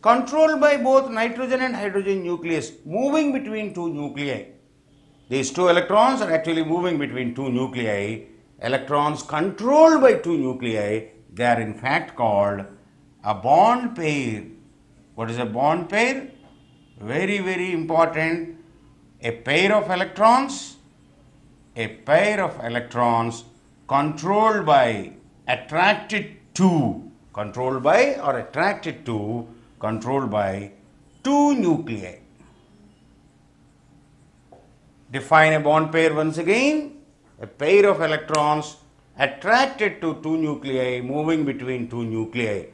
controlled by both nitrogen and hydrogen nucleus, moving between two nuclei. These two electrons are actually moving between two nuclei. Electrons controlled by two nuclei, they are in fact called a bond pair. What is a bond pair? Very, very important. A pair of electrons controlled by, attracted to, controlled by or attracted to, controlled by two nuclei. Define a bond pair once again. A pair of electrons attracted to two nuclei, moving between two nuclei.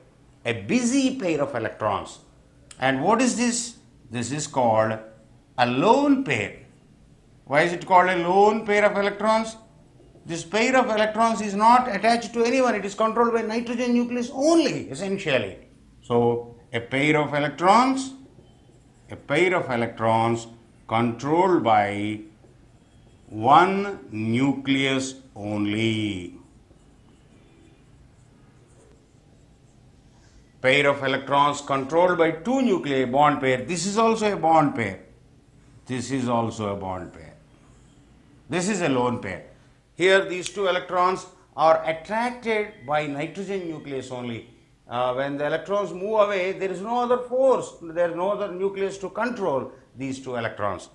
A busy pair of electrons. And what is this? This is called a lone pair. Why is it called a lone pair of electrons? This pair of electrons is not attached to anyone. It is controlled by nitrogen nucleus only, essentially. So, a pair of electrons controlled by one nucleus only. Pair of electrons controlled by two nuclei, bond pair. This is also a bond pair. This is also a bond pair. This is a lone pair. Here these two electrons are attracted by nitrogen nucleus only. When the electrons move away, there is no other force, there is no other nucleus to control these two electrons.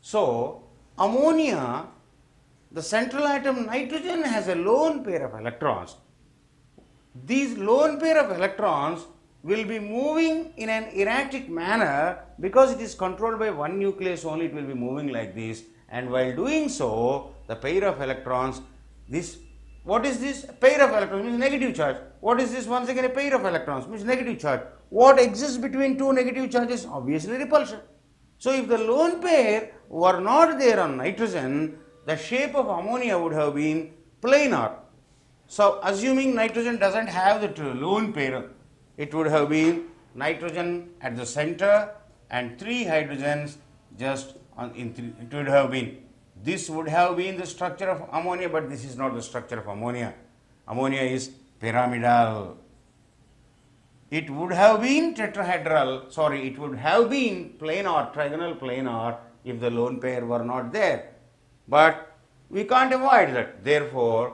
So, ammonia, the central atom nitrogen has a lone pair of electrons. These lone pair of electrons will be moving in an erratic manner because it is controlled by one nucleus only. It will be moving like this, and while doing so, the pair of electrons, what is this? A pair of electrons means negative charge. What is this? Once again, a pair of electrons means negative charge. What exists between two negative charges? Obviously repulsion. So, if the lone pair were not there on nitrogen, the shape of ammonia would have been planar. So, assuming nitrogen doesn't have the lone pair, it would have been nitrogen at the center and three hydrogens just on it would have been. This would have been the structure of ammonia, but this is not the structure of ammonia. Ammonia is pyramidal. It would have been tetrahedral, it would have been planar, trigonal planar if the lone pair were not there. But we can't avoid that. Therefore,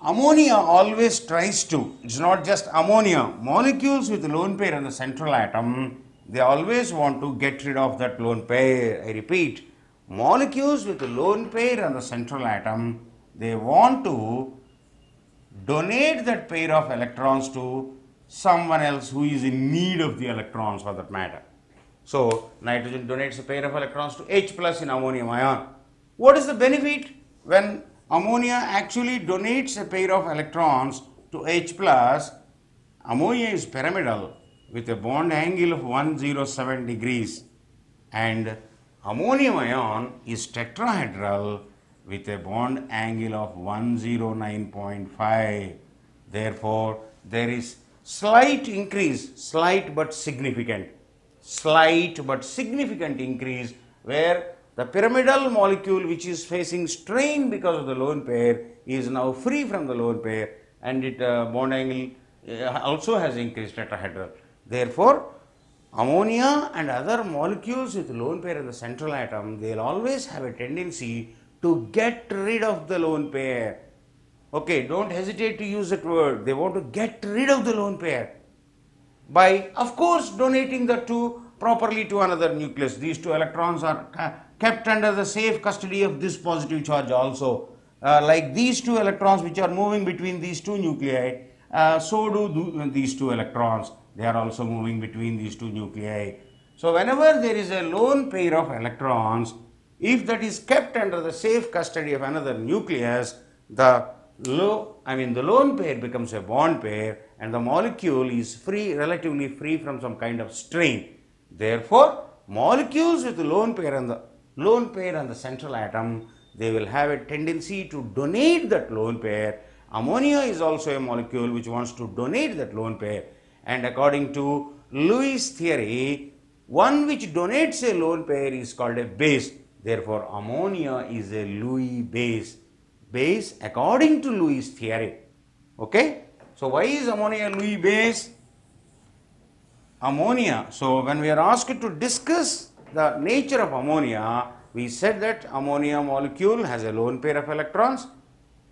ammonia always tries to, it's not just ammonia, molecules with lone pair on the central atom, they always want to get rid of that lone pair. I repeat, molecules with lone pair on the central atom, they want to donate that pair of electrons to someone else who is in need of the electrons for that matter. So, nitrogen donates a pair of electrons to H plus in ammonium ion. What is the benefit when ammonia actually donates a pair of electrons to H plus? Ammonia is pyramidal with a bond angle of 107 degrees, and ammonium ion is tetrahedral with a bond angle of 109.5. Therefore, there is slight increase, slight but significant increase where the pyramidal molecule which is facing strain because of the lone pair is now free from the lone pair, and it bond angle also has increased tetrahedral. Therefore, ammonia and other molecules with lone pair in the central atom, they will always have a tendency to get rid of the lone pair. Okay, don't hesitate to use that word. They want to get rid of the lone pair by, of course, donating the two properly to another nucleus. These two electrons are kept under the safe custody of this positive charge also. Like these two electrons which are moving between these two nuclei, so do these two electrons. They are also moving between these two nuclei. So, whenever there is a lone pair of electrons, if that is kept under the safe custody of another nucleus, the lone pair becomes a bond pair and the molecule is relatively free from some kind of strain. Therefore, molecules with lone pair on the central atom, they will have a tendency to donate that lone pair. Ammonia is also a molecule which wants to donate that lone pair, and according to Lewis theory, one which donates a lone pair is called a base. Therefore, ammonia is a Lewis base according to Lewis theory. Okay? So, why is ammonia a Lewis base? ammonia. So when we are asked to discuss the nature of ammonia, we said that ammonia molecule has a lone pair of electrons.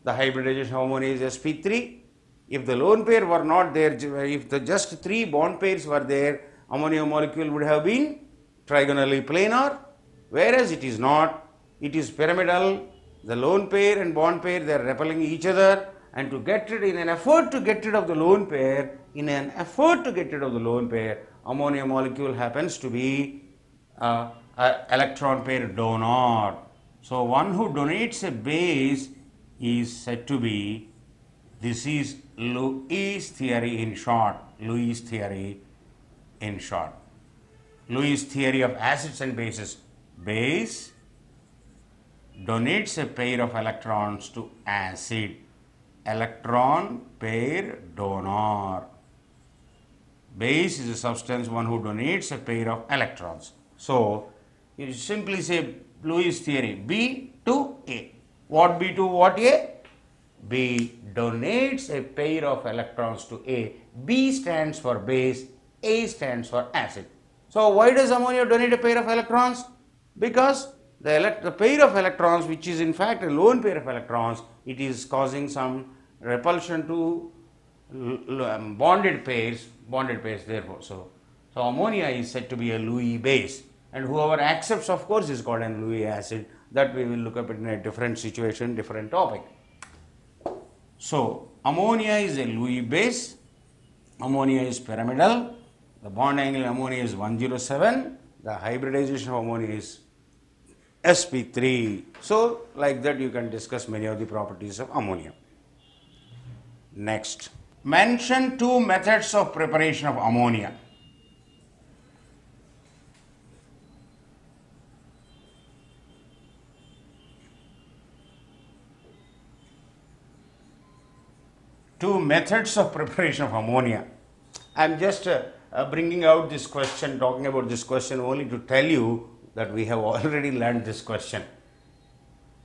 The hybridization of ammonia is sp3. If the lone pair were not there, if the just 3 bond pairs were there, ammonia molecule would have been trigonally planar, whereas it is not. It is pyramidal. The lone pair and bond pair, they are repelling each other, and to get rid, in an effort to get rid of the lone pair, ammonia molecule happens to be a electron pair donor. So one who donates a base is said to be, this is Lewis theory in short. Lewis theory of acids and bases. Base donates a pair of electrons to acid. Electron pair donor. Base is a substance, one who donates a pair of electrons. So you simply say Lewis theory, B to A. What B to what A? B donates a pair of electrons to A. B stands for base, A stands for acid. So why does ammonia donate a pair of electrons? Because the pair of electrons, which is in fact a lone pair of electrons, it is causing some repulsion to bonded pairs therefore. So ammonia is said to be a Lewis base, and whoever accepts, of course, is called an Lewis acid. That we will look up in a different situation, different topic. So ammonia is a Lewis base. Ammonia is pyramidal. The bond angle ammonia is 107. The hybridization of ammonia is sp3. So like that you can discuss many of the properties of ammonia. Next, mention 2 methods of preparation of ammonia. Two methods of preparation of ammonia. I am just bringing out this question, talking about this question only to tell you that we have already learned this question,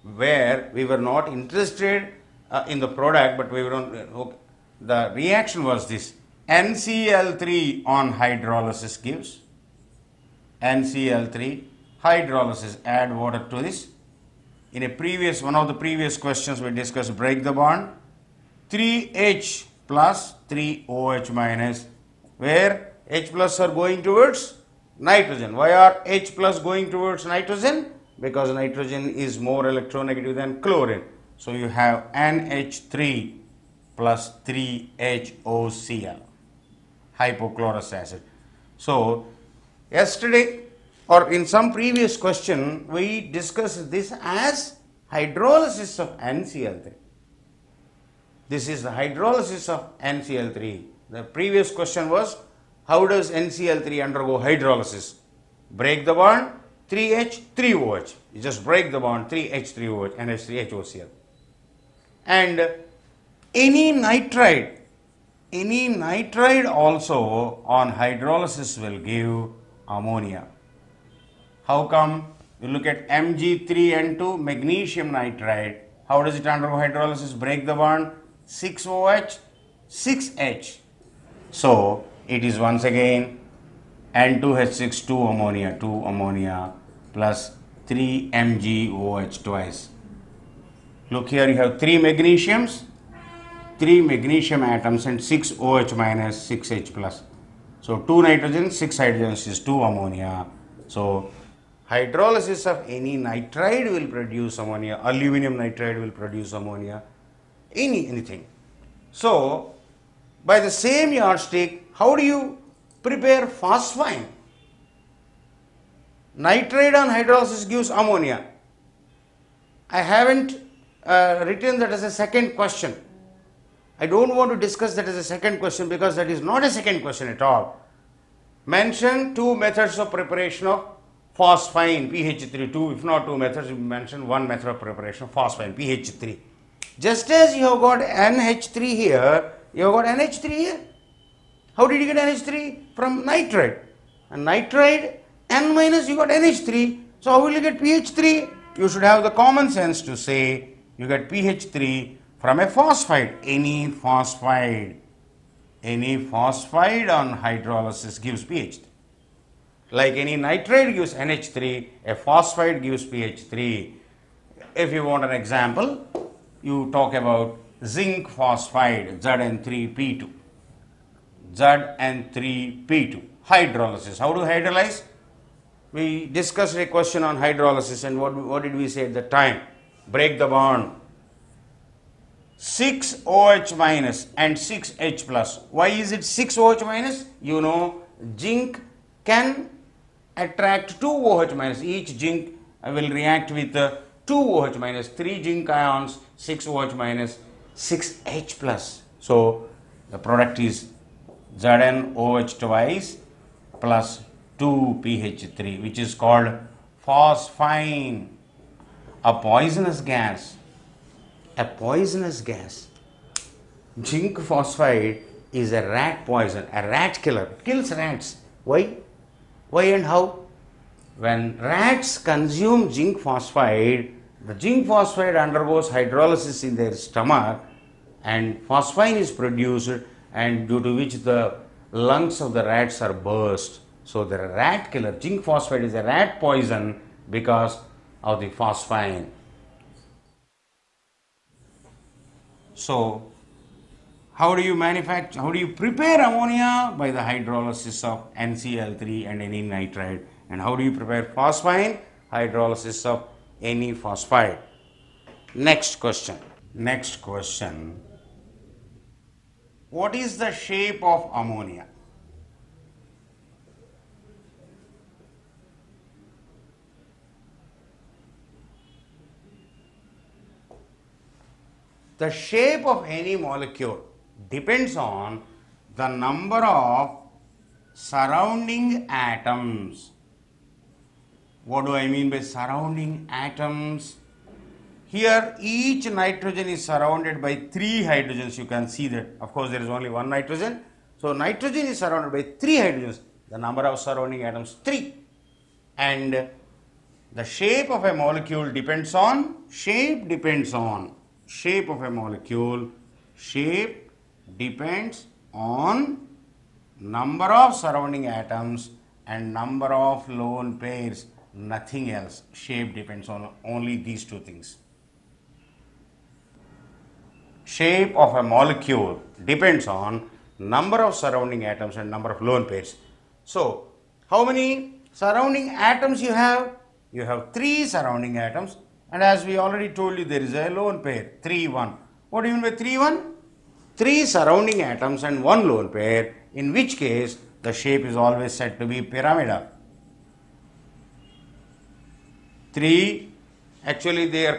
where we were not interested in the product, but we were on, the reaction was this: NCl3 on hydrolysis gives NCl3 hydrolysis, add water to this. In a previous, one of the previous questions we discussed, break the bond, 3H plus 3OH minus, where H plus are going towards nitrogen. Why are H plus going towards nitrogen? Because nitrogen is more electronegative than chlorine. So you have NH3 plus 3HOCl, hypochlorous acid. So yesterday or in some previous question we discussed this as hydrolysis of NCl3. This is the hydrolysis of NCl3. The previous question was, how does NCl3 undergo hydrolysis? Break the bond, 3H, 3OH. You just break the bond, 3H, 3OH, NH3HOCl. And any nitride also on hydrolysis will give ammonia. How come? You look at Mg3N2, magnesium nitride. How does it undergo hydrolysis? Break the bond, 6OH, 6H. So it is once again N2H6, 2 ammonia plus 3 MgOH twice. Look here, you have 3 magnesiums, 3 magnesium atoms and 6 OH minus, 6 H plus. So 2 nitrogen, 6 hydrogens is 2 ammonia. So hydrolysis of any nitride will produce ammonia. Aluminum nitride will produce ammonia. Anything. So by the same yardstick, how do you prepare phosphine? Nitride on hydrolysis gives ammonia. I haven't written that as a second question. I don't want to discuss that as a second question because that is not a second question at all. Mention 2 methods of preparation of phosphine, PH3. 2, if not 2 methods, you mention 1 method of preparation of phosphine, PH3. Just as you have got NH3 here, you have got NH3 here. How did you get NH3? From nitride. And nitride, N minus, you got NH3. So how will you get PH3? You should have the common sense to say you get PH3 from a phosphide, any phosphide. Any phosphide on hydrolysis gives pH 3. Like any nitrate gives NH3, a phosphide gives pH 3. If you want an example, you talk about zinc phosphide Zn3P2. Zn3P2. Hydrolysis. How do you hydrolyze? We discussed a question on hydrolysis, and what did we say at the time? Break the bond. 6 OH minus and 6 H plus. Why is it 6 OH minus? You know, zinc can attract 2 OH minus. Each zinc will react with 2 OH minus, 3 zinc ions, 6 OH minus, 6 H plus. So the product is ZnOH twice plus 2 pH3, which is called phosphine, a poisonous gas. A poisonous gas. Zinc phosphide is a rat poison, a rat killer. It kills rats. Why? Why and how? When rats consume zinc phosphide, the zinc phosphide undergoes hydrolysis in their stomach and phosphine is produced, and due to which the lungs of the rats are burst. So the rat killer, zinc phosphide is a rat poison because of the phosphine. So how do you manufacture, how do you prepare ammonia? By the hydrolysis of NCl3 and any nitride. And how do you prepare phosphine? Hydrolysis of any phosphide. Next question. Next question. What is the shape of ammonia? The shape of any molecule depends on the number of surrounding atoms. What do I mean by surrounding atoms? Here each nitrogen is surrounded by 3 hydrogens. You can see that. Of course, there is only one nitrogen. So nitrogen is surrounded by 3 hydrogens. The number of surrounding atoms 3. And the shape of a molecule depends on, shape of a molecule, shape depends on number of surrounding atoms and number of lone pairs, nothing else. Shape depends on only these 2 things. Shape of a molecule depends on number of surrounding atoms and number of lone pairs. So, how many surrounding atoms you have? You have 3 surrounding atoms. And as we already told you, there is a lone pair, 3, 1. What do you mean by 3, 1? 3 surrounding atoms and 1 lone pair, in which case the shape is always said to be pyramidal. 3, actually they are